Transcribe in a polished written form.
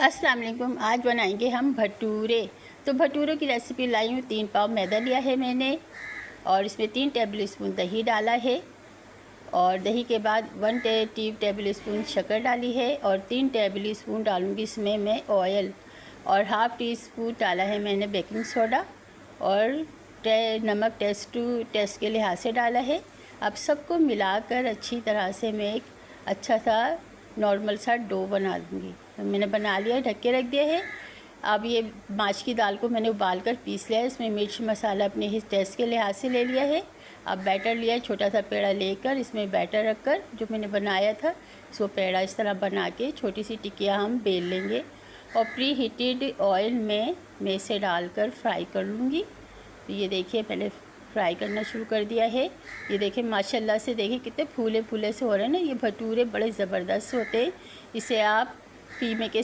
अस्सलाम वालेकुम। आज बनाएंगे हम भटूरे। तो भटूरों की रेसिपी लाई हूँ। 3 पाव मैदा लिया है मैंने और इसमें 3 टेबल स्पून दही डाला है और दही के बाद 1 टेबल स्पून शक्कर डाली है और 3 टेबल स्पून डालूँगी इसमें मैं ऑयल और हाफ़ टी स्पून डाला है मैंने बेकिंग सोडा और नमक टेस्ट के लिहाज से डाला है। अब सबको मिलाकर अच्छी तरह से मैं एक अच्छा सा नॉर्मल सा डो बना दूँगी। तो मैंने बना लिया है, ढक के रख दिया है। अब ये माश की दाल को मैंने उबाल कर पीस लिया है। इसमें मिर्च मसाला अपने ही टेस्ट के लिहाज से ले लिया है। अब बैटर लिया है, छोटा सा पेड़ा लेकर इसमें बैटर रखकर जो मैंने बनाया था इसको पेड़ा इस तरह बना के छोटी सी टिक्कियाँ हम बेल लेंगे और प्री हीटेड ऑयल में मैं इसे डालकर फ्राई कर लूँगी। तो ये देखिए मैंने फ्राई करना शुरू कर दिया है। ये देखिए माशाल्लाह से देखिए कितने फूले फूले से हो रहे हैं ना। ये भटूरे बड़े ज़बरदस्त होते हैं। इसे आप कीमे के